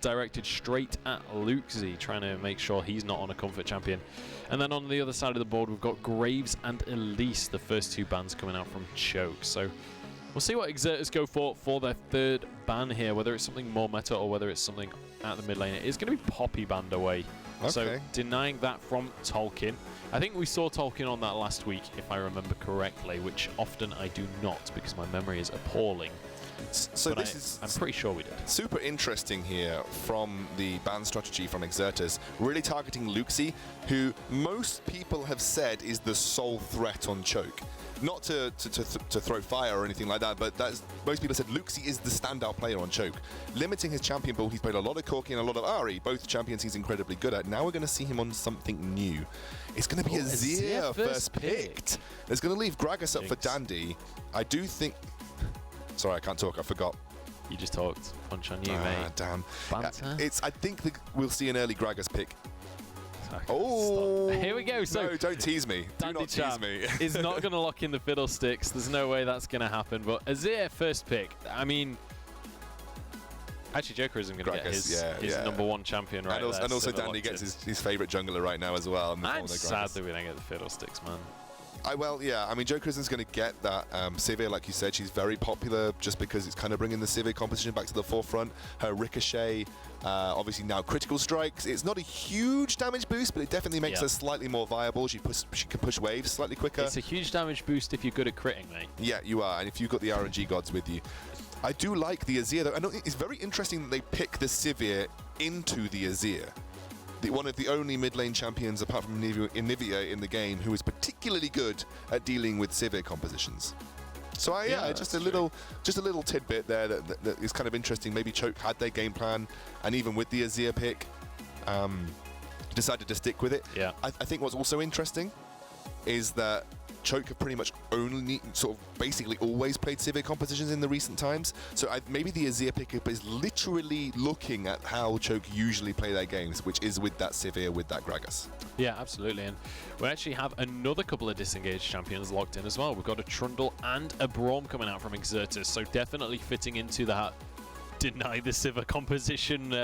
directed straight at EXE, trying to make sure he's not on a comfort champion. And then on the other side of the board, we've got Graves and Elise, the first two bans coming out from CHK. So we'll see what Exerters go for their third ban here, whether it's something more meta or whether it's something at the mid lane. It is going to be Poppy banned away. Okay. So denying that from Tolkien. I think we saw Tolkien on that last week, if I remember correctly, which often I do not because my memory is appalling. So but I'm pretty sure we did. Super interesting here from the ban strategy from Exerters, really targeting EXE, who most people have said is the sole threat on CHK. Not to throw fire or anything like that, but most people said EXE is the standout player on CHK. Limiting his champion pool, he's played a lot of Corki and a lot of Ahri, both champions he's incredibly good at. Now we're going to see him on something new. It's going to be Azir first picked. It's going to leave Gragas up for Dandy. I do think... Sorry, I can't talk. I forgot. You just talked. Punch on you, mate. Damn. Banter. I think we'll see an early Gragas pick. Oh! Here we go. So no, don't tease me. Do not tease me. Is not going to lock in the fiddlesticks. There's no way that's going to happen. But Azir first pick. I mean, actually, Joker isn't going to get his number one champion right there. And also, Dandy gets his favourite jungler right now as well. I'm sad that we don't get the fiddlesticks, man. Well, yeah, I mean, Joker isn't going to get that Sivir, like you said. She's very popular just because it's kind of bringing the Sivir competition back to the forefront. Her Ricochet, obviously now critical strikes. It's not a huge damage boost, but it definitely makes her slightly more viable. She can push waves slightly quicker. It's a huge damage boost if you're good at critting, mate. Yeah, you are, and if you've got the RNG gods with you. I do like the Azir, though. I know it's very interesting that they pick the Sivir into the Azir. One of the only mid lane champions, apart from Nivea in the game, who is particularly good at dealing with Sivir compositions. So just a little tidbit there that is kind of interesting. Maybe CHK had their game plan, and even with the Azir pick, decided to stick with it. Yeah. I think what's also interesting is that CHK have pretty much only basically always played Sivir compositions in the recent times. So maybe the Azir pickup is literally looking at how CHK usually play their games, which is with that Sivir, with that Gragas. Yeah, absolutely. And we actually have another couple of disengaged champions locked in as well. We've got a Trundle and a Braum coming out from Exerters, so definitely fitting into that deny the Sivir composition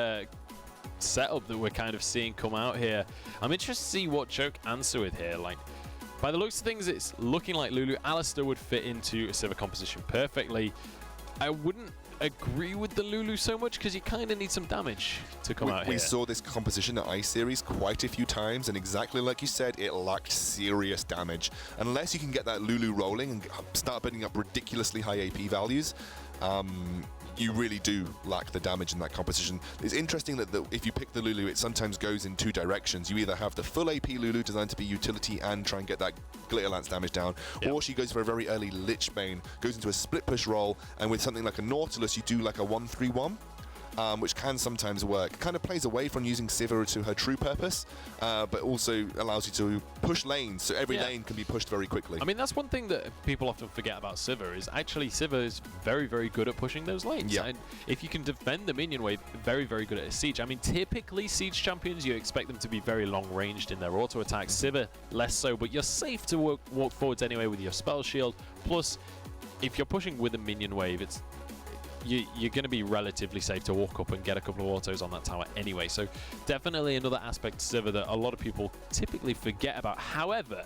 setup that we're kind of seeing come out here. I'm interested to see what CHK answer with here. Like, by the looks of things, it's looking like Lulu Alistair would fit into a Sivir composition perfectly. I wouldn't agree with the Lulu so much because you kind of need some damage to come out here. We saw this composition at Ice Series quite a few times, and exactly like you said, it lacked serious damage. Unless you can get that Lulu rolling and start building up ridiculously high AP values, you really do lack the damage in that composition. It's interesting that if you pick the Lulu, it sometimes goes in two directions. You either have the full AP Lulu designed to be utility and try and get that Glitter Lance damage down, or she goes for a very early Lich Bane, goes into a split push roll, and with something like a Nautilus, you do like a 1-3-1. Which can sometimes work. It kind of plays away from using Sivir to her true purpose, but also allows you to push lanes, so every lane can be pushed very quickly. I mean, that's one thing that people often forget about Sivir, is actually Sivir is very, very good at pushing those lanes. Yeah. And if you can defend the minion wave, very, very good at a siege. I mean, typically siege champions, you expect them to be very long-ranged in their auto attacks. Sivir, less so, but you're safe to walk forwards anyway with your spell shield. Plus, if you're pushing with a minion wave, you're going to be relatively safe to walk up and get a couple of autos on that tower anyway. So definitely another aspect to Sivir that a lot of people typically forget about. However,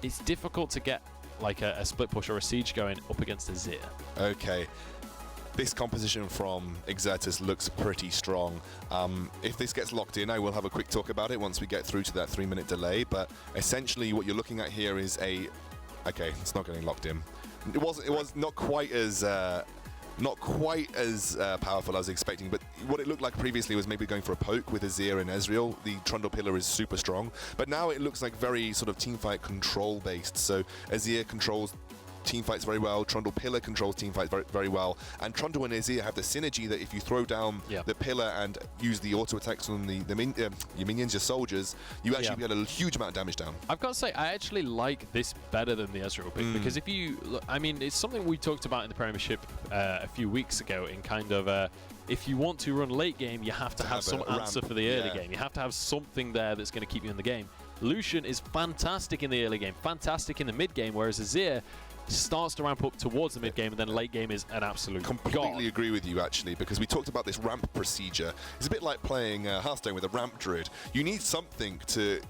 it's difficult to get like a split push or a siege going up against a Azir. Okay. This composition from Exertus looks pretty strong. If this gets locked in, I will have a quick talk about it once we get through to that 3-minute delay. But essentially what you're looking at here is okay, it's not getting locked in. It was not quite as powerful as I was expecting, but what it looked like previously was maybe going for a poke with Azir and Ezreal. The Trundle pillar is super strong, but now it looks like very sort of teamfight control based. So Azir controls teamfights very well, Trundle pillar controls teamfights very, very well, and Trundle and Azir have the synergy that if you throw down the pillar and use the auto attacks on your minions, your soldiers, you actually get a huge amount of damage down. I've got to say, I actually like this better than the Ezreal pick, because if you look, I mean, it's something we talked about in the Premiership a few weeks ago in kind of if you want to run late game, you have to have some answer for the early game. You have to have something there that's going to keep you in the game. Lucian is fantastic in the early game, fantastic in the mid game, whereas Azir, starts to ramp up towards the mid game, and then late game is an absolute Completely agree with you, actually, because we talked about this ramp procedure. It's a bit like playing Hearthstone with a ramp druid. You need something to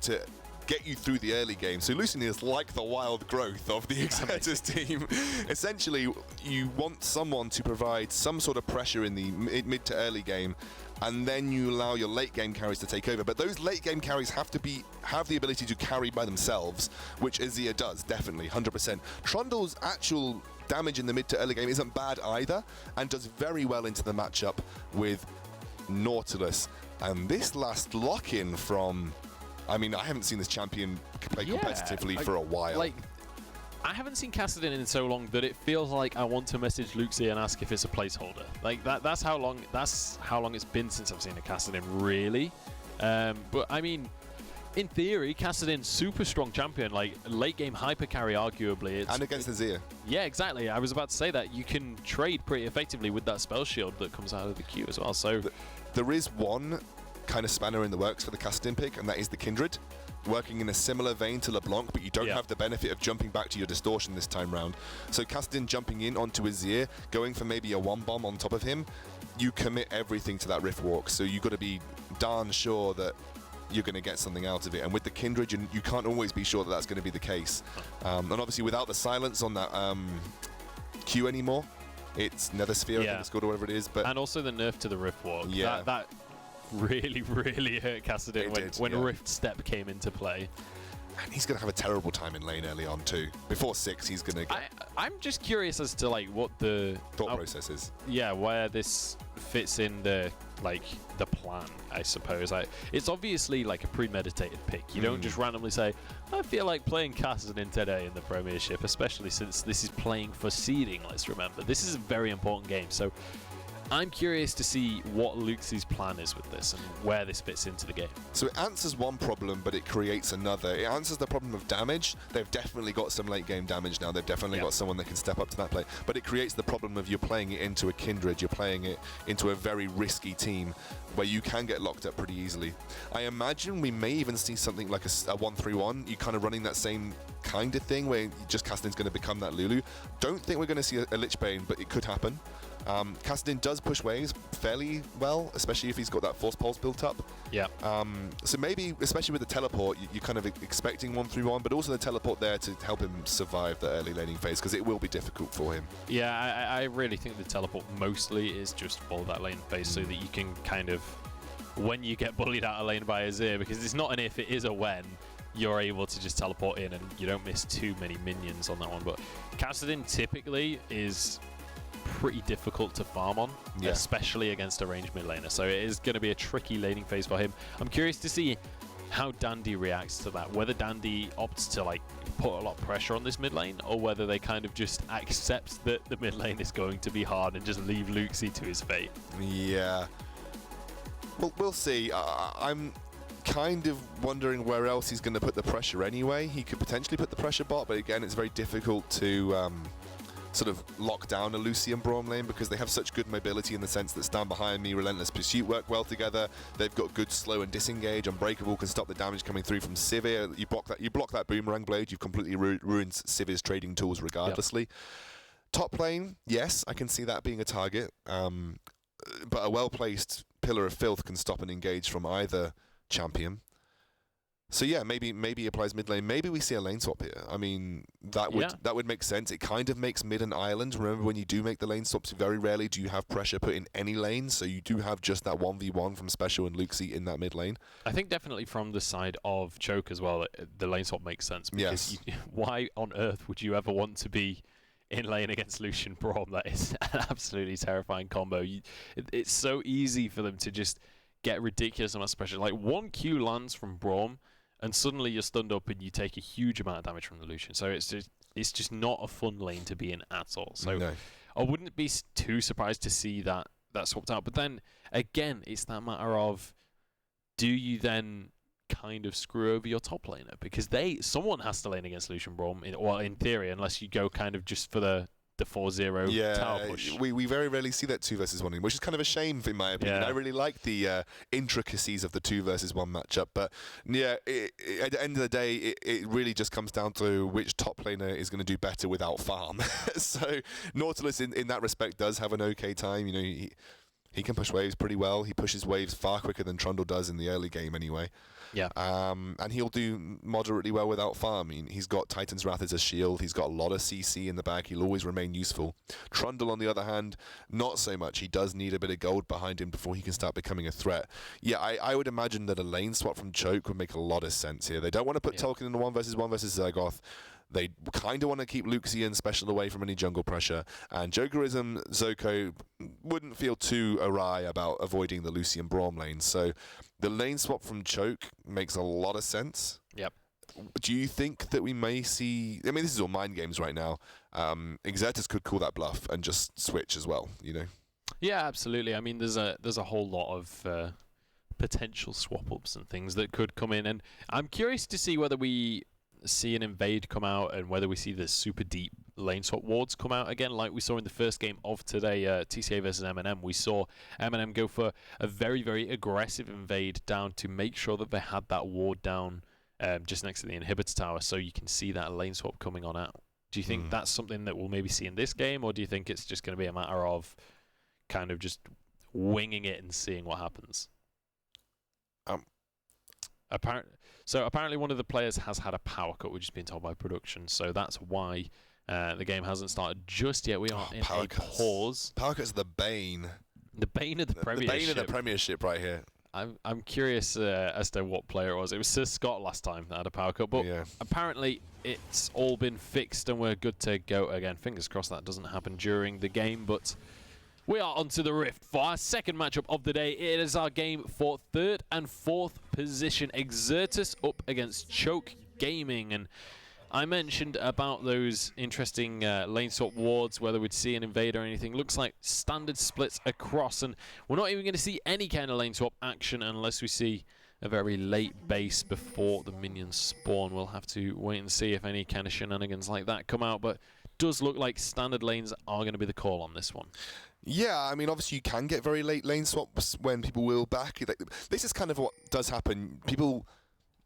get you through the early game. So Lucian is like the wild growth of the EXE team. Essentially, you want someone to provide some sort of pressure in the mid to early game, and then you allow your late game carries to take over. But those late game carries have the ability to carry by themselves, which EXE does, definitely, 100%. Trundle's actual damage in the mid to early game isn't bad either, and does very well into the matchup with Nautilus. And this last lock-in from... I mean, I haven't seen this champion play competitively for a while. Like, I haven't seen Kassadin in so long that it feels like I want to message Luxie and ask if it's a placeholder. Like that's how long it's been since I've seen a Kassadin, really. But I mean, in theory, Kassadin super strong champion, like late game hyper carry, arguably. And against Azir. Yeah, exactly. I was about to say that you can trade pretty effectively with that spell shield that comes out of the queue as well. So there is one kind of spanner in the works for the Kassadin pick, and that is the Kindred, working in a similar vein to LeBlanc, but you don't have the benefit of jumping back to your distortion this time round. So Kassadin jumping in onto Azir, going for maybe a one bomb on top of him, you commit everything to that Rift Walk, so you've got to be darn sure that you're going to get something out of it. And with the Kindred, you can't always be sure that that's going to be the case. And obviously without the silence on that Q anymore, it's Nethersphere, I think it's called, or whatever it is. But and also the nerf to the Rift Walk. Yeah. That really hurt Kassadin when Rift Step came into play. And he's going to have a terrible time in lane early on too. Before 6, he's going to get... I'm just curious as to like what the thought process is. Yeah, where this fits in the plan, I suppose. It's obviously like a premeditated pick. You don't just randomly say, I feel like playing Kassadin today in the Premiership, especially since this is playing for seeding, let's remember. This is a very important game, so I'm curious to see what Luxie's plan is with this and where this fits into the game. So it answers one problem, but it creates another. It answers the problem of damage. They've definitely got some late game damage now. They've definitely got someone that can step up to that play. But it creates the problem of you're playing it into a Kindred. You're playing it into a very risky team where you can get locked up pretty easily. I imagine we may even see something like a 1-3-1. You kind of running that same kind of thing where just Kassadin's going to become that Lulu. Don't think we're going to see a Lich Bane, but it could happen. Kassadin does push waves fairly well, especially if he's got that force pulse built up. Yeah. So maybe, especially with the teleport, you're kind of expecting 1-3-1, but also the teleport there to help him survive the early laning phase, because it will be difficult for him. Yeah, I really think the teleport mostly is just for that lane phase so that you can kind of, when you get bullied out of lane by Azir, because it's not an if, it is a when, you're able to just teleport in and you don't miss too many minions on that one. But Kassadin typically is pretty difficult to farm on, especially against a ranged mid laner. So it is going to be a tricky laning phase for him. I'm curious to see how Dandy reacts to that, whether Dandy opts to like put a lot of pressure on this mid lane, or whether they kind of just accept that the mid lane is going to be hard and just leave Luxie to his fate. Yeah. Well, we'll see. I'm kind of wondering where else he's going to put the pressure anyway. He could potentially put the pressure bot, but again, it's very difficult to sort of lock down a Lucy and Braum lane, because they have such good mobility in the sense that Stand Behind Me, Relentless Pursuit work well together. They've got good slow and disengage. Unbreakable can stop the damage coming through from Sivir. You block that boomerang blade, you've completely ruined Sivir's trading tools regardlessly. Top lane, yes, I can see that being a target, but a well-placed Pillar of Filth can stop and engage from either champion. So yeah, maybe he applies mid lane. Maybe we see a lane swap here. I mean, that would make sense. It kind of makes mid and island. Remember, when you do make the lane swaps, very rarely do you have pressure put in any lane. So you do have just that 1v1 from Special and Luxie in that mid lane. I think definitely from the side of Choke as well, the lane swap makes sense. Because why on earth would you ever want to be in lane against Lucian Braum? That is an absolutely terrifying combo. It's so easy for them to just get ridiculous amounts of pressure. Like one Q lands from Braum, and suddenly you're stunned up and you take a huge amount of damage from the Lucian. So it's just not a fun lane to be in at all. So I wouldn't be too surprised to see that swapped out. But then again, it's that matter of, do you then kind of screw over your top laner? Because someone has to lane against Lucian Braum, in theory, unless you go kind of just for the the 4-0 tower push. We very rarely see that 2 versus 1, which is kind of a shame in my opinion. Yeah. I really like the intricacies of the 2 versus 1 matchup, but yeah, at the end of the day, it really just comes down to which top laner is going to do better without farm. So Nautilus in that respect does have an okay time. You know, he can push waves pretty well. He pushes waves far quicker than Trundle does in the early game anyway. Yeah. And he'll do moderately well without farm. I mean, he's got Titan's Wrath as a shield. He's got a lot of CC in the back. He'll always remain useful. Trundle, on the other hand, not so much. He does need a bit of gold behind him before he can start becoming a threat. Yeah, I would imagine that a lane swap from Choke would make a lot of sense here. They don't want to put Tolkien in the 1 versus 1 versus Zergoth. They kind of want to keep Luxian special away from any jungle pressure, and Jokerism Zoko wouldn't feel too awry about avoiding the Lucian Braum lane. So the lane swap from Choke makes a lot of sense. Yep. Do you think that we may see... I mean, this is all mind games right now. Exertus could call that bluff and just switch as well, you know? Yeah, absolutely. I mean, there's a whole lot of potential swap-ups and things that could come in, and I'm curious to see whether we see an invade come out and whether we see the super deep lane swap wards come out again, like we saw in the first game of today, TCA versus M&M. We saw M&M go for a very, very aggressive invade down to make sure that they had that ward down just next to the inhibitor tower, so you can see that lane swap coming on out. Do you think that's something that we'll maybe see in this game, or do you think it's just going to be a matter of kind of just winging it and seeing what happens? Apparently one of the players has had a power cut, which has been told by production, so that's why the game hasn't started just yet. We are in a pause. Power cuts are the bane. The bane of the Premiership. The bane of the Premiership right here. I'm curious as to what player it was. It was Sir Scott last time that had a power cut, but apparently it's all been fixed and we're good to go again. Fingers crossed that doesn't happen during the game, but we are onto the Rift for our second matchup of the day. It is our game for 3rd and 4th position. Exertus up against Choke Gaming. And I mentioned about those interesting lane swap wards, whether we'd see an invade or anything. Looks like standard splits across. And we're not even going to see any kind of lane swap action unless we see a very late base before the minions spawn. We'll have to wait and see if any kind of shenanigans like that come out. But it does look like standard lanes are going to be the call on this one. Yeah, I mean, obviously you can get very late lane swaps when people will back. This is kind of what does happen. People,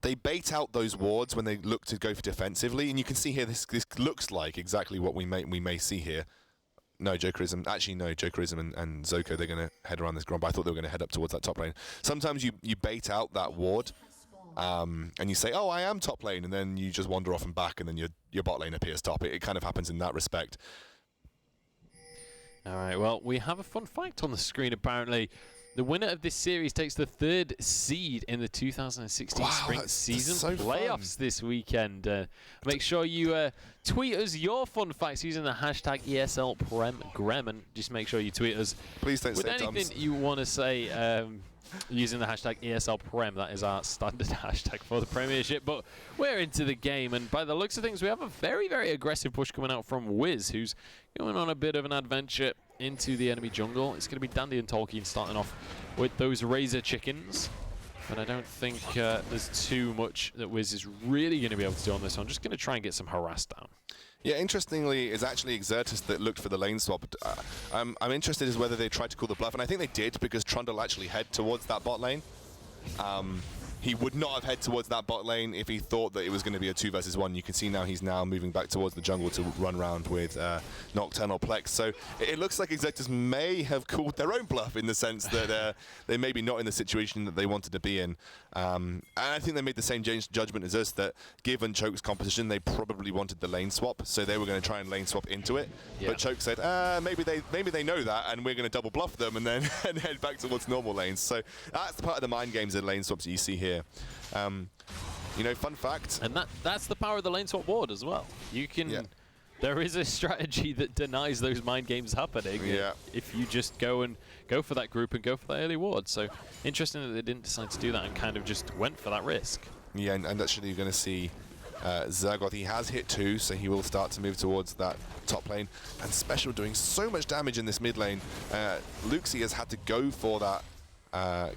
they bait out those wards when they look to go for defensively, and you can see here this looks like exactly what we may see here. No, Jokerism. Actually, no, Jokerism and Zoko, they're going to head around this ground, but I thought they were going to head up towards that top lane. Sometimes you bait out that ward, and you say, oh, I am top lane, and then you just wander off and back, and then your bot lane appears top. It kind of happens in that respect. All right, well, we have a fun fact on the screen, apparently. The winner of this series takes the 3rd seed in the 2016 Spring Season playoffs this weekend. Make sure you tweet us your fun facts using the hashtag ESLPremGrem, and just make sure you tweet us Please don't with say anything Toms. you want to say using the hashtag ESLPrem. That is our standard hashtag for the Premiership. But we're into the game, and by the looks of things, we have a very, very aggressive push coming out from Wiz, who's going on a bit of an adventure into the enemy jungle. It's going to be Dandy and Tolkien starting off with those Razor Chickens. But I don't think there's too much that Wiz is really going to be able to do on this one. I'm just going to try and get some harass down. Yeah, interestingly, it's actually Exertus that looked for the lane swap. I'm interested as whether they tried to call the bluff, and I think they did because Trundle actually head towards that bot lane. He would not have head towards that bot lane if he thought that it was going to be a 2 versus 1. You can see now he's moving back towards the jungle to run around with Nocturnal Plex. So it looks like Exertus may have called their own bluff in the sense that they may be not in the situation that they wanted to be in. And I think they made the same judgment as us, that given Choke's composition, they probably wanted the lane swap, so they were going to try and lane swap into it. Yeah. But Choke said, maybe they know that, and we're going to double bluff them and then and head back towards normal lanes. So that's part of the mind games and lane swaps that you see here. You know, fun fact. And that's the power of the lane swap ward as well. You can... Yeah. There is a strategy that denies those mind games happening if you just go for that group and go for that early ward. So interesting that they didn't decide to do that and kind of just went for that risk. Yeah, and actually you're going to see Zergoth, he has hit 2, so he will start to move towards that top lane. And Special doing so much damage in this mid lane. Luxie has had to go for that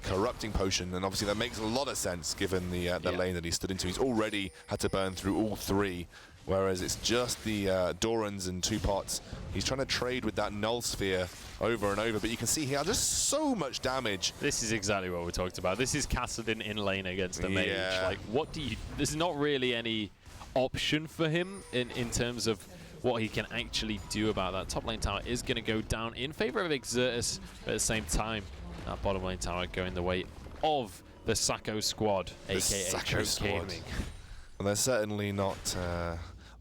corrupting potion, and obviously that makes a lot of sense given the lane that he stood into. He's already had to burn through all 3 whereas it's just the Dorans and 2 pots. He's trying to trade with that Null Sphere over and over, but you can see here just so much damage. This is exactly what we talked about. This is Kassadin in lane against a mage. Like, what do you... There's not really any option for him in terms of what he can actually do about that. Top lane tower is going to go down in favor of Exertus, but at the same time, that bottom lane tower going the way of the Sacco squad, aka CHK Gaming. Well, they're certainly not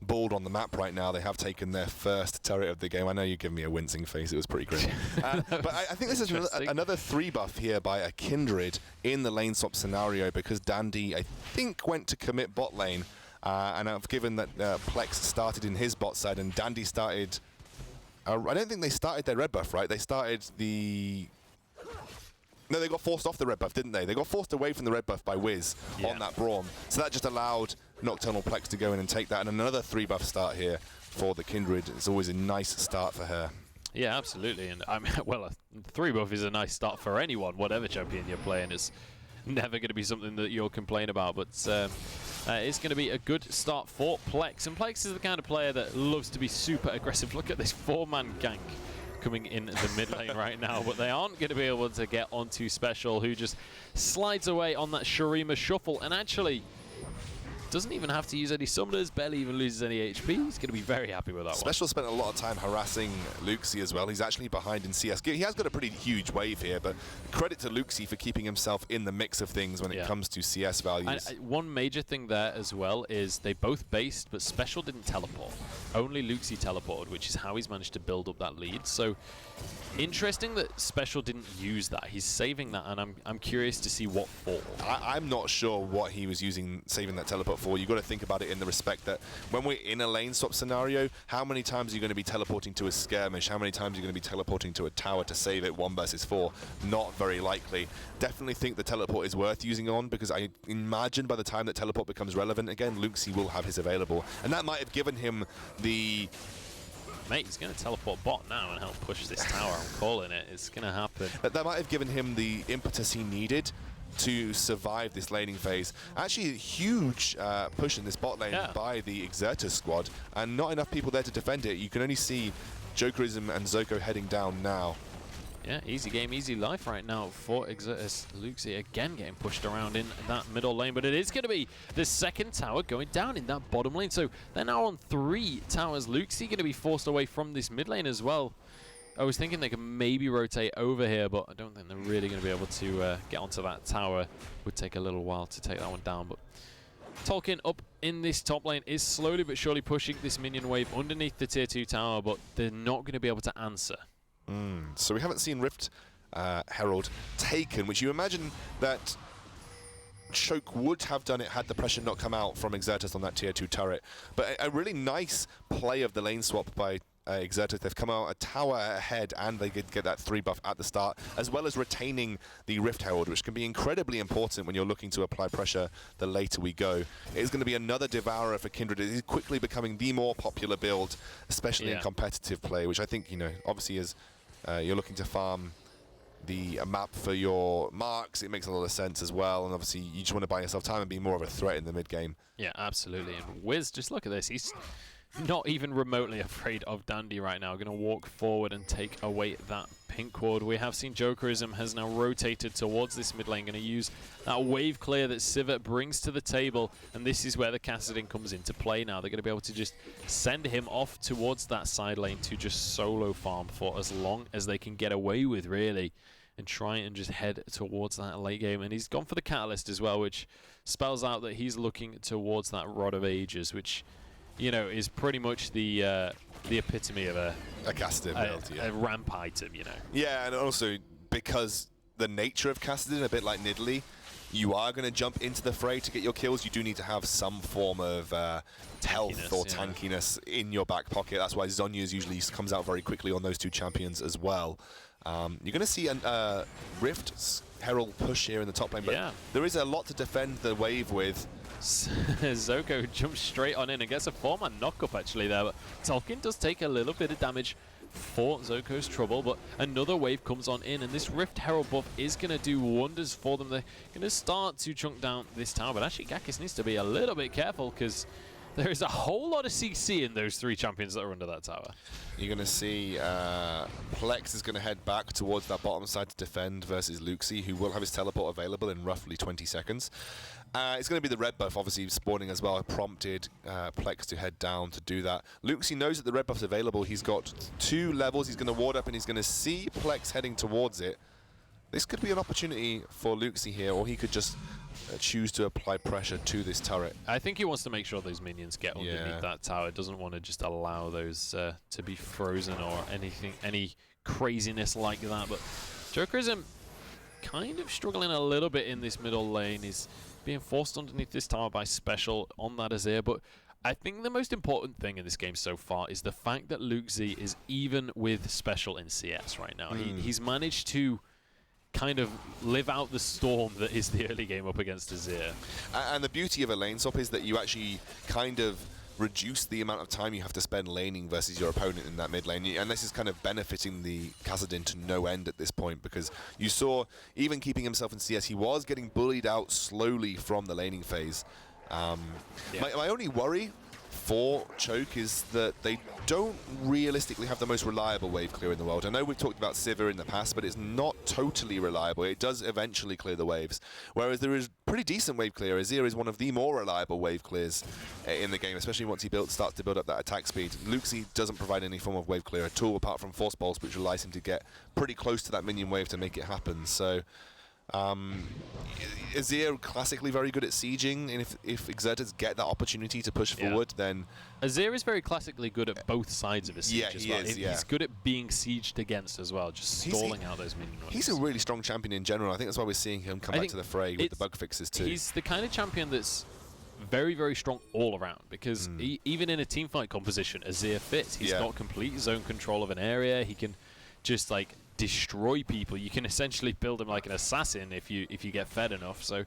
bald on the map right now. They have taken their first turret of the game. I know you give me a wincing face. It was pretty grim. But I think this is another 3 buff here by a Kindred in the lane swap scenario, because Dandy, I think, went to commit bot lane. And I've given that Plex started in his bot side and Dandy started... I don't think they started their red buff, right? They started the... No, they got forced off the red buff, didn't they? They got forced away from the red buff by Wiz on that Braum. So that just allowed Nocturnal Plex to go in and take that. And another 3 buff start here for the Kindred. It's always a nice start for her. Yeah, absolutely. And I mean, well, a 3 buff is a nice start for anyone, whatever champion you're playing. It's never going to be something that you'll complain about. But it's going to be a good start for Plex. And Plex is the kind of player that loves to be super aggressive. Look at this 4-man gank coming in the mid lane right now, but they aren't going to be able to get onto Special, who just slides away on that Shurima shuffle and actually doesn't even have to use any summoners, barely even loses any HP. He's going to be very happy with that Special spent a lot of time harassing Luxie as well. He's actually behind in CS. He has got a pretty huge wave here, but credit to Luxie for keeping himself in the mix of things when it comes to CS values. And one major thing there as well is they both based, but Special didn't teleport. Only Luxie teleported, which is how he's managed to build up that lead. So interesting that Special didn't use that. He's saving that, and I'm curious to see what for. I'm not sure what he was saving that teleport for. You've got to think about it in the respect that when we're in a lane swap scenario, how many times are you going to be teleporting to a skirmish? How many times are you going to be teleporting to a tower to save it 1 versus 4? Not very likely. Definitely think the teleport is worth using on, because I imagine by the time that teleport becomes relevant again, Luxie will have his available. And that might have given him the... Mate, he's going to teleport bot now and help push this tower. I'm calling it. It's going to happen. That might have given him the impetus he needed to survive this laning phase. Actually, a huge push in this bot lane by the Exertus squad, and not enough people there to defend it. You can only see Jokerism and Zoko heading down now. Yeah, easy game, easy life right now for Exertus. Luxie again getting pushed around in that middle lane, but it is going to be the second tower going down in that bottom lane. So they're now on 3 towers. Luxie going to be forced away from this mid lane as well. I was thinking they could maybe rotate over here, but I don't think they're really going to be able to get onto that tower. Would take a little while to take that one down, but Tolkien up in this top lane is slowly but surely pushing this minion wave underneath the tier 2 tower, but they're not going to be able to answer. So we haven't seen Rift Herald taken, which you imagine that Choke would have done it had the pressure not come out from Exertus on that tier 2 turret. But a really nice play of the lane swap by Exertus. They've come out a tower ahead and they did get that 3 buff at the start, as well as retaining the Rift Herald, which can be incredibly important when you're looking to apply pressure the later we go. It is going to be another Devourer for Kindred. It is quickly becoming the more popular build, especially in competitive play, which I think, you know, obviously is you're looking to farm the map for your marks. It makes a lot of sense as well, and obviously you just want to buy yourself time and be more of a threat in the mid game. Yeah, absolutely. And Wiz, just look at this. He's not even remotely afraid of Dandy right now. Going to walk forward and take away that pink ward. We have seen Jokerism has now rotated towards this mid lane. Going to use that wave clear that Sivert brings to the table. And this is where the Kassadin comes into play now. They're going to be able to just send him off towards that side lane to just solo farm for as long as they can get away with, really. And try and just head towards that late game. And he's gone for the Catalyst as well, which spells out that he's looking towards that Rod of Ages, which, you know, is pretty much the epitome of a Kassadin build, a ramp item, you know. Yeah, and also because the nature of Kassadin, a bit like Nidalee, you are going to jump into the fray to get your kills. You do need to have some form of health or tankiness in your back pocket. That's why Zhonya's usually comes out very quickly on those 2 champions as well. You're going to see a Rift Herald push here in the top lane, but there is a lot to defend the wave with. Zoko jumps straight on in and gets a 4-man knock-up actually there, but Tolkien does take a little bit of damage for Zoko's trouble, but another wave comes on in, and this Rift Herald buff is going to do wonders for them. They're going to start to chunk down this tower, but actually Gakis needs to be a little bit careful, because There is a whole lot of CC in those 3 champions that are under that tower. You're going to see Plex is going to head back towards that bottom side to defend versus Luxie, who will have his teleport available in roughly 20 seconds. It's going to be the red buff, obviously, spawning as well, prompted Plex to head down to do that. Luxie knows that the red buff's available. He's got 2 levels. He's going to ward up, and he's going to see Plex heading towards it. This could be an opportunity for Luxie here, or he could just choose to apply pressure to this turret. I think he wants to make sure those minions get underneath that tower. Doesn't want to just allow those to be frozen or any craziness like that. But Jokerism kind of struggling a little bit in this middle lane. He's being forced underneath this tower by Special on that Azir. But I think the most important thing in this game so far is the fact that Luxie is even with Special in CS right now. He's managed to kind of live out the storm that is the early game up against Azir. And the beauty of a lane swap is that you actually kind of reduce the amount of time you have to spend laning versus your opponent in that mid lane. And this is kind of benefiting the Kassadin to no end at this point, because you saw, even keeping himself in CS, he was getting bullied out slowly from the laning phase. My only worry for Choke is that they don't realistically have the most reliable wave clear in the world. I know we've talked about Sivir in the past, but it's not totally reliable. It does eventually clear the waves, whereas there is pretty decent wave clear. Azir is one of the more reliable wave clears in the game, especially once he starts to build up that attack speed. Luxie doesn't provide any form of wave clear at all, apart from Force Pulse, which allows him to get pretty close to that minion wave to make it happen. So Azir classically very good at sieging, and if Exerters get that opportunity to push forward, then Azir is very classically good at both sides of a siege as well. He's good at being sieged against as well, just stalling out those minion runs. He's a really strong champion in general. I think that's why we're seeing him come back to the fray with the bug fixes too. He's the kind of champion that's very, very strong all around, because even in a teamfight composition, Azir fits. He's got complete zone control of an area. He can just like destroy people. You can essentially build him like an assassin if you get fed enough. So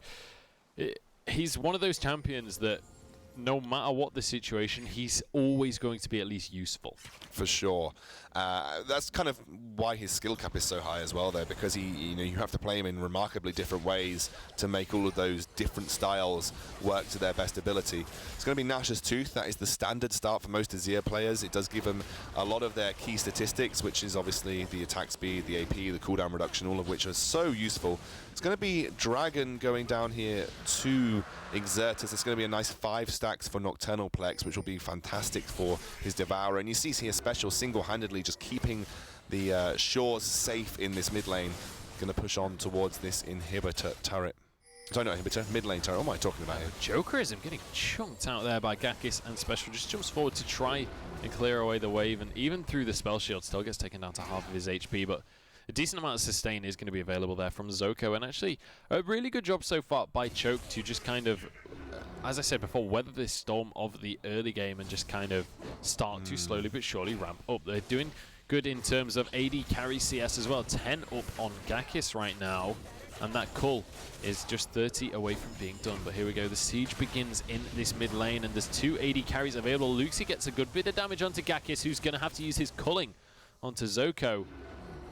he's one of those champions that no matter what the situation, he's always going to be at least useful. For sure. That's kind of why his skill cap is so high as well, though, because you have to play him in remarkably different ways to make all of those different styles work to their best ability. It's going to be Nash's Tooth. That is the standard start for most Azir players. It does give them a lot of their key statistics, which is obviously the attack speed, the AP, the cooldown reduction, all of which are so useful. It's going to be Dragon going down here to Exertus. It's going to be a nice 5 stacks for Nocturnal Plex, which will be fantastic for his Devourer. And you see here Special single-handedly just keeping the Shores safe in this mid lane. Going to push on towards this inhibitor turret. Sorry, not inhibitor, mid lane turret. What am I talking about here? Jokerism getting chunked out there by Gakis, and Special just jumps forward to try and clear away the wave, and even through the spell shield still gets taken down to half of his HP, but a decent amount of sustain is going to be available there from Zoko, and actually a really good job so far by Choke to just kind of, as I said before, weather this storm of the early game and just kind of start to slowly but surely ramp up. They're doing good in terms of AD carry CS as well. 10 up on Gakis right now, and that cull is just 30 away from being done. But here we go, the siege begins in this mid lane, and there's 2 AD carries available. Luxie gets a good bit of damage onto Gakis, who's going to have to use his culling onto Zoko.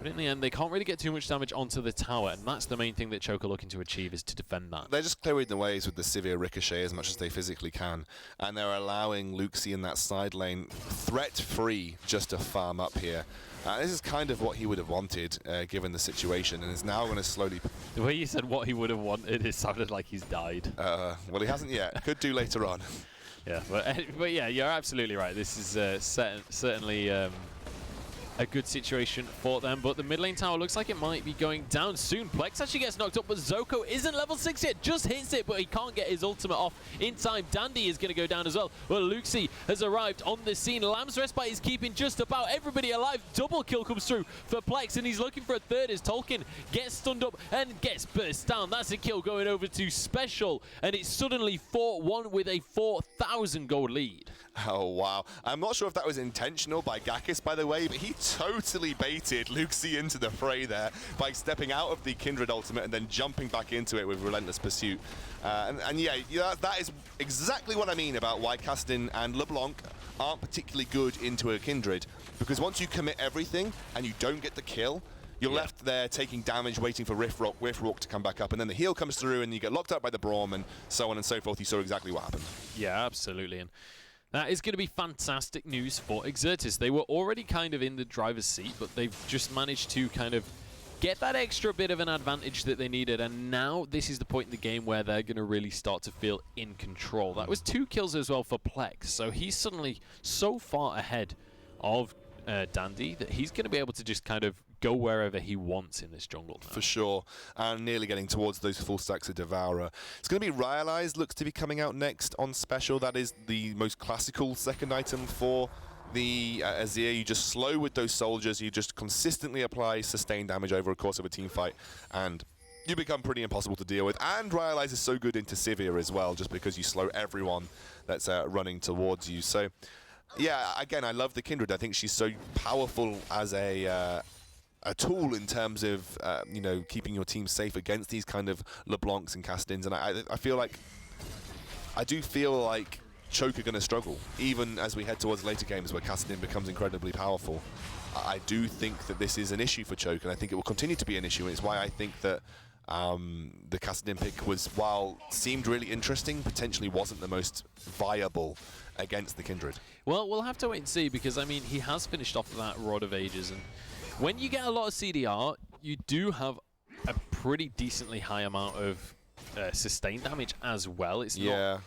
But in the end, they can't really get too much damage onto the tower, and that's the main thing that Choke are looking to achieve, is to defend that. They're just clearing the waves with the Sivir Ricochet as much as they physically can, and they're allowing Luxie in that side lane threat-free just to farm up here. This is kind of what he would have wanted, given the situation, and is now going to slowly... The way you said what he would have wanted, it sounded like he's died. Well, he hasn't yet. Could do later on. Yeah, but yeah, you're absolutely right. This is certainly... a good situation for them, but the mid lane tower looks like it might be going down soon. Plex actually gets knocked up, but Zoko isn't level 6 yet, just hits it, but he can't get his ultimate off in time. Dandy is going to go down as well. Well, Luxie has arrived on the scene. Lamb's Respite is keeping just about everybody alive. Double kill comes through for Plex, and he's looking for a third as Tolkien gets stunned up and gets burst down. That's a kill going over to Special, and it's suddenly 4-1 with a 4,000 gold lead. Oh, wow. I'm not sure if that was intentional by Gakis, by the way, but he totally baited Luxie into the fray there by stepping out of the Kindred ultimate and then jumping back into it with Relentless Pursuit. And yeah, that is exactly what I mean about why Kassadin and LeBlanc aren't particularly good into a Kindred, because once you commit everything and you don't get the kill, you're left there taking damage, waiting for Rift Rock to come back up, and then the heal comes through and you get locked up by the Braum and so on and so forth. You saw exactly what happened. Yeah, absolutely. And That is going to be fantastic news for Exertis. They were already kind of in the driver's seat, but they've just managed to kind of get that extra bit of an advantage that they needed, and now this is the point in the game where they're going to really start to feel in control. That was 2 kills as well for Plex, so he's suddenly so far ahead of Dandy that he's going to be able to just kind of go wherever he wants in this jungle now. For sure, and nearly getting towards those full stacks of Devourer. It's going to be Realize, looks to be coming out next on Special. That is the most classical second item for the Azir. You just slow with those soldiers, you just consistently apply sustained damage over a course of a team fight, and you become pretty impossible to deal with. And Realize is so good into Sivir as well, just because you slow everyone that's running towards you. So yeah, again, I love the Kindred. I think she's so powerful as a tool in terms of you know, keeping your team safe against these kind of LeBlancs and Castins. And I feel like, I do feel like Choke are going to struggle, even as we head towards later games where Cassadin becomes incredibly powerful. I do think that this is an issue for Choke, and I think it will continue to be an issue, and it's why I think that the Cassadin pick was, while seemed really interesting, potentially wasn't the most viable against the Kindred. Well, we'll have to wait and see, because, I mean, he has finished off that Rod of Ages, and when you get a lot of CDR, you do have a pretty decently high amount of sustained damage as well. It's not...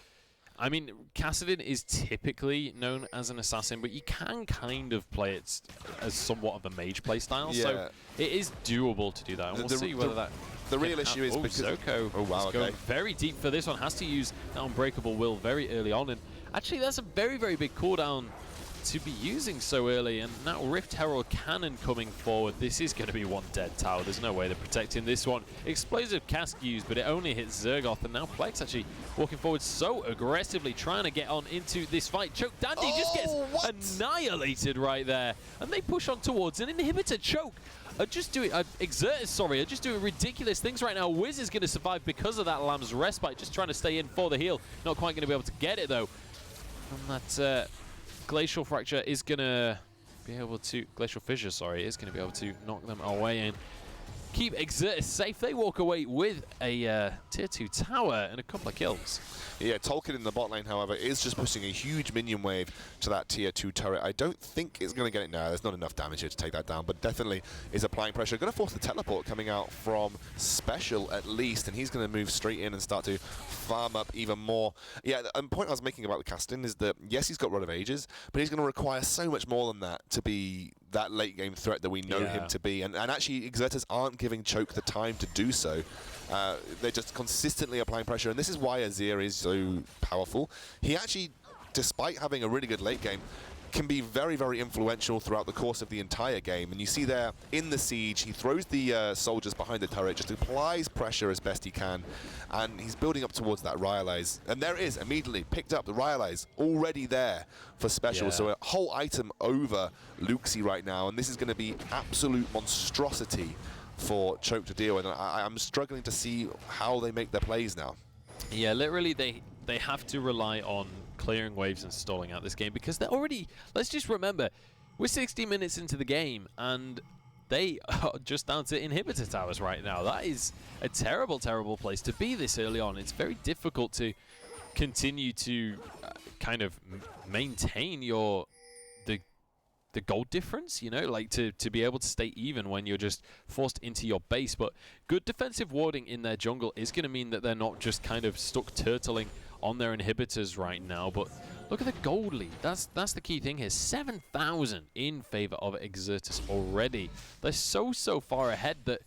I mean, Cassadin is typically known as an assassin, but you can kind of play it as somewhat of a mage playstyle, so it is doable to do that, and we'll see whether that... The real issue is because... Zoko is going very deep for this one, has to use that Unbreakable Will very early on, and actually that's a very, very big cooldown to be using so early, and now Rift Herald Cannon coming forward. This is going to be one dead tower. There's no way they're protecting this one. Explosive Cask used, but it only hits Zergoth, and now Plex actually walking forward so aggressively, trying to get on into this fight. Choke Dandy just gets annihilated right there, and they push on towards an inhibitor. Choke are just doing, Exertis are just doing ridiculous things right now. Wiz is going to survive because of that Lamb's Respite, just trying to stay in for the heal. Not quite going to be able to get it though. And that Glacial Fracture is going to be able to... Glacial Fissure, sorry, is going to be able to knock them away and keep Exertis safe. They walk away with a tier 2 tower and a couple of kills. Yeah, Tolkien in the bot lane, however, is just pushing a huge minion wave to that tier 2 turret. I don't think it's going to get it now. There's not enough damage here to take that down, but definitely is applying pressure. Going to force the teleport coming out from Special at least, and he's going to move straight in and start to farm up even more. Yeah, the point I was making about the casting is that, yes, he's got Rod of Ages, but he's going to require so much more than that to be that late game threat that we know him to be. And actually, Exertis aren't giving Choke the time to do so. They're just consistently applying pressure, and this is why Azir is so powerful. He actually, despite having a really good late game, can be very, very influential throughout the course of the entire game. And you see there in the siege, he throws the soldiers behind the turret, just applies pressure as best he can, and he's building up towards that Realize. And there it is, immediately picked up the Realize, already there for Special. So a whole item over Luxie right now, and this is going to be absolute monstrosity for Choke to deal with. And I'm struggling to see how they make their plays now. Yeah, literally they have to rely on clearing waves and stalling out this game, because they're already, let's just remember, we're 60 minutes into the game and they are just down to inhibitor towers right now. That is a terrible, terrible place to be this early on. It's very difficult to continue to kind of maintain the gold difference, you know, like to be able to stay even when you're just forced into your base. But good defensive warding in their jungle is going to mean that they're not just kind of stuck turtling on their inhibitors right now. But look at the gold lead. That's the key thing here. 7,000 in favor of Exertis already. They're so far ahead that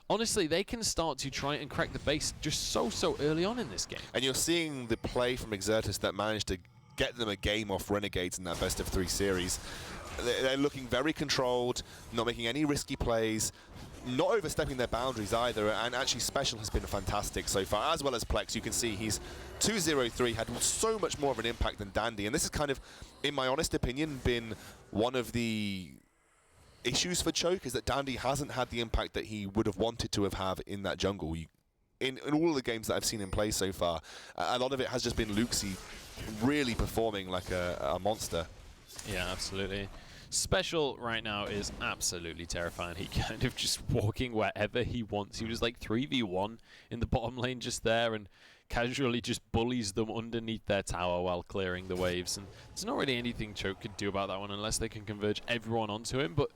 honestly, they can start to try and crack the base just so early on in this game. And you're seeing the play from Exertis that managed to get them a game off Renegades in that best of 3 series. They're looking very controlled, not making any risky plays, not overstepping their boundaries either, and actually Special has been fantastic so far, as well as Plex. You can see he's 2-0-3, had so much more of an impact than Dandy, and this has kind of, in my honest opinion, been one of the issues for Choke, is that Dandy hasn't had the impact that he would have wanted to have in that jungle. In all of the games that I've seen him play so far, a lot of it has just been Luxie really performing like a monster. Yeah, absolutely. Special right now is absolutely terrifying. He kind of just walking wherever he wants. He was like 3v1 in the bottom lane just there, and casually just bullies them underneath their tower while clearing the waves. And there's not really anything Choke could do about that one unless they can converge everyone onto him. But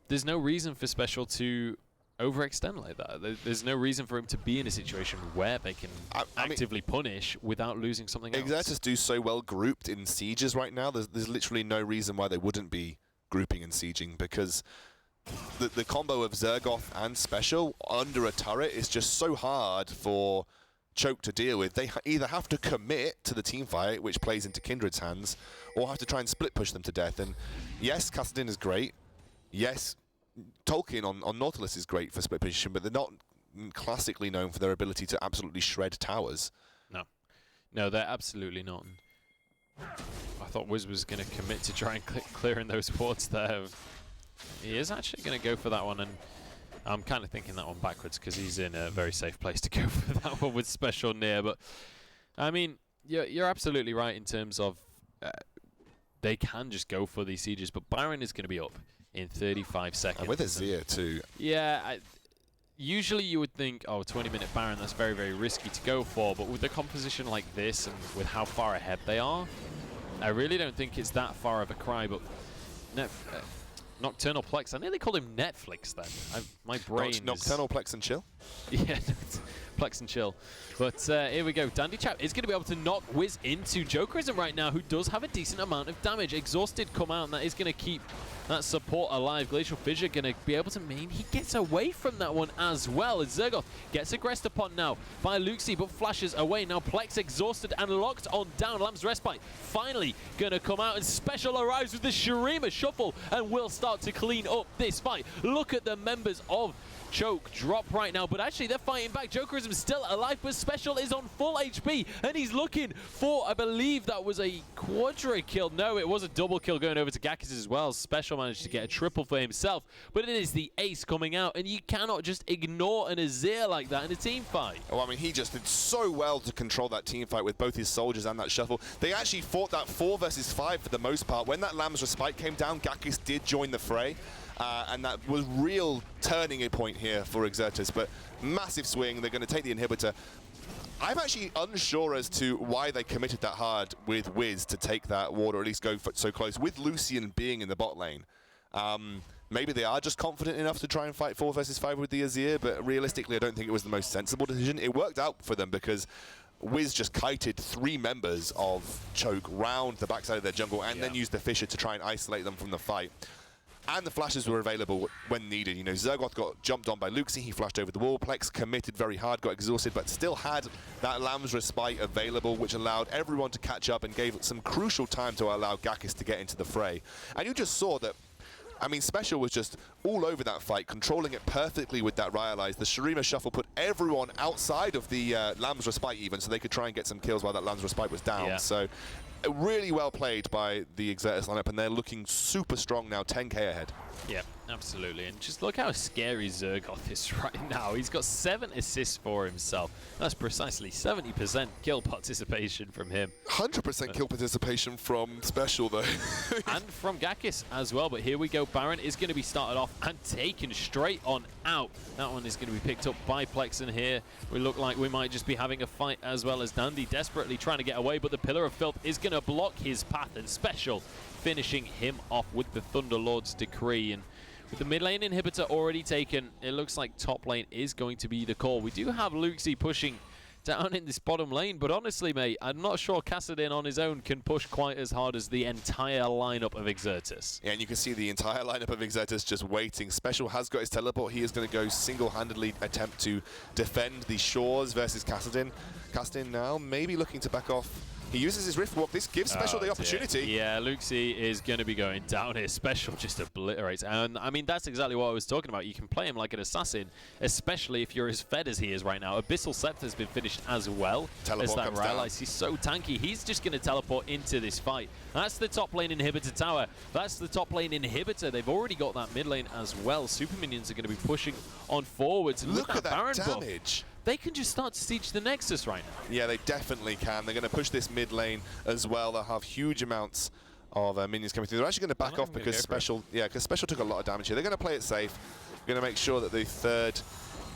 there's no reason for Special to overextend like that. There's no reason for him to be in a situation where they can actively punish without losing something else. EXE do so well grouped in sieges right now. There's literally no reason why they wouldn't be grouping and sieging, because the combo of Zergoth and Special under a turret is just so hard for Choke to deal with. They either have to commit to the team fight, which plays into Kindred's hands, or have to try and split push them to death. And yes, Kassadin is great. Yes, Tolkien on Nautilus is great for split position, but they're not classically known for their ability to absolutely shred towers. No, they're absolutely not. I thought Wiz was going to commit to try and clearing those wards there. He is actually going to go for that one, and I'm kind of thinking that one backwards because he's in a very safe place to go for that one with Special near. But, I mean, you're absolutely right in terms of they can just go for these sieges, but Baron is going to be up in 35 seconds. And with Azir too. Yeah, usually you would think, oh, 20-minute Baron, that's very, very risky to go for. But with the composition like this and with how far ahead they are, I really don't think it's that far of a cry. But Nocturnal Plex, I nearly called him Netflix then. My brain Nocturnal Plex and Chill? Yeah, Plex and Chill. But here we go. Dandy Chap is going to be able to knock Wiz into Jokerism right now, who does have a decent amount of damage. Exhausted come out, and that is going to keep that support alive. Glacial Fissure going to be able to maim. He gets away from that one as well, as Zergoth gets aggressed upon now by Luxie, but flashes away. Now Plex exhausted and locked on down. Lamb's Respite finally going to come out, and Special arrives with the Shurima Shuffle and will start to clean up this fight. Look at the members of Choke drop right now, but actually they're fighting back. Jokerism is still alive, but Special is on full HP, and he's looking for, I believe that was a quadra kill. No, it was a double kill going over to Gakis as well. Special managed to get a triple for himself, but it is the ace coming out, and you cannot just ignore an Azir like that in a team fight. Oh, I mean, he just did so well to control that team fight with both his soldiers and that shuffle. They actually fought that 4 versus 5 for the most part. When that Lamb's Respite came down, Gakis did join the fray. And that was real turning point here for Exertus, but massive swing. They're going to take the inhibitor. I'm actually unsure as to why they committed that hard with Wiz to take that ward, or at least go so close, with Lucian being in the bot lane. Maybe they are just confident enough to try and fight 4 versus 5 with the Azir, but realistically I don't think it was the most sensible decision. It worked out for them because Wiz just kited 3 members of Choke round the backside of their jungle and then used the Fissure to try and isolate them from the fight. And the flashes were available when needed. You know, Zergoth got jumped on by Luxie, he flashed over the wall. Plex committed very hard, got exhausted, but still had that Lamb's Respite available, which allowed everyone to catch up and gave some crucial time to allow Gakis to get into the fray. And you just saw that, I mean, Special was just all over that fight, controlling it perfectly with that Rhyalize. The Shurima Shuffle put everyone outside of the Lamb's Respite even, so they could try and get some kills while that Lamb's Respite was down. Yeah. So really well played by the Exertus lineup, and they're looking super strong now, 10k ahead. Yeah, absolutely. And just look how scary Zergoth is right now. He's got 7 assists for himself. That's precisely 70% kill participation from him. 100% kill participation from Special, though. And from Gakis as well. But here we go. Baron is going to be started off and taken straight on out. That one is going to be picked up by Plex, and here we look like we might just be having a fight as well, as Dandy desperately trying to get away, but the Pillar of Filth is going to block his path, and Special finishing him off with the Thunderlord's Decree. And with the mid lane inhibitor already taken, it looks like top lane is going to be the call. We do have Luxie pushing down in this bottom lane, but honestly, mate, I'm not sure Kassadin on his own can push quite as hard as the entire lineup of Exertus. Yeah, and you can see the entire lineup of Exertus just waiting. Special has got his teleport. He is going to go single-handedly attempt to defend the shores versus Kassadin. Kassadin now maybe looking to back off. He uses his Rift Walk. This gives Special the opportunity. Yeah, Luxie is going to be going down here. Special just obliterates. And, I mean, that's exactly what I was talking about. You can play him like an assassin, especially if you're as fed as he is right now. Abyssal Scepter has been finished as well. Teleport as that Rhyalize. He's so tanky. He's just going to teleport into this fight. That's the top lane inhibitor tower. That's the top lane inhibitor. They've already got that mid lane as well. Super minions are going to be pushing on forwards. Look at that Baron damage. Buff. They can just start to siege the Nexus right now. Yeah, they definitely can. They're going to push this mid lane as well. They'll have huge amounts of minions coming through. They're actually going to back off because Special took a lot of damage here. They're going to play it safe. They're going to make sure that the third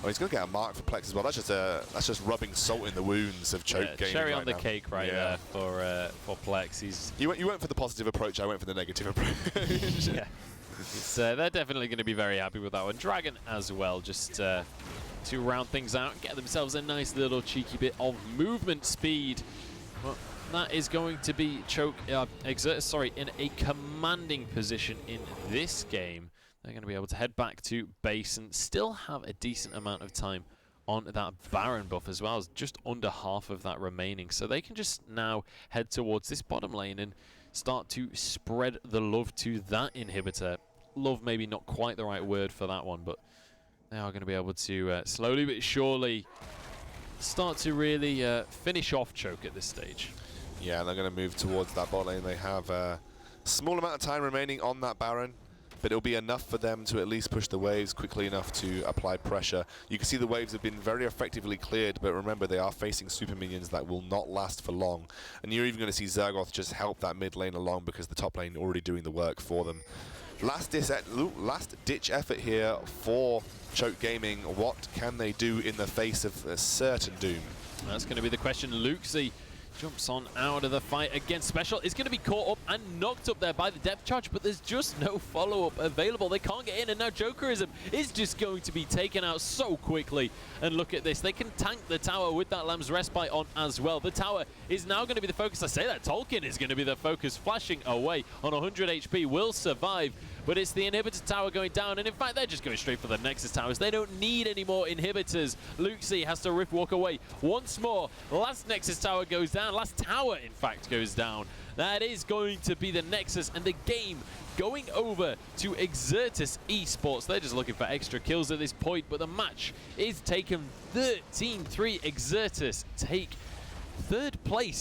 Oh, he's going to get a mark for Plex as well. That's just rubbing salt in the wounds of Choke Gaming cherry right on the now. cake there for Plex. You went for the positive approach. I went for the negative approach. Yeah. They're definitely going to be very happy with that one. Dragon as well, just to round things out and get themselves a nice little cheeky bit of movement speed. Well, that is going to be Choke EXE, in a commanding position in this game. They're going to be able to head back to base and still have a decent amount of time on that Baron buff as well, as just under half of that remaining. So they can just now head towards this bottom lane and start to spread the love to that inhibitor. Love maybe not quite the right word for that one, but they are going to be able to slowly but surely start to really finish off Choke at this stage. Yeah, they're going to move towards that bot lane. They have a small amount of time remaining on that Baron, but it'll be enough for them to at least push the waves quickly enough to apply pressure. You can see the waves have been very effectively cleared, but remember, they are facing super minions that will not last for long. And you're even going to see Zergoth just help that mid lane along because the top lane already doing the work for them. Last ditch effort here for Choke Gaming. What can they do in the face of a certain doom? That's going to be the question. EXE jumps on out of the fight against Special. Is going to be caught up and knocked up there by the depth charge, but there's just no follow-up available. They can't get in, and now Jokerism is just going to be taken out so quickly. And look at this. They can tank the tower with that Lamb's Respite on as well. The tower is now going to be the focus. I say that. Tolkien is going to be the focus, flashing away on 100 HP. Will survive, but it's the inhibitor tower going down, and in fact, they're just going straight for the Nexus towers. They don't need any more inhibitors. EXE has to walk away once more. Last Nexus tower goes down. Last tower, in fact, goes down. That is going to be the Nexus, and the game going over to Exertus Esports. They're just looking for extra kills at this point, but the match is taken 13-3. Exertus take third place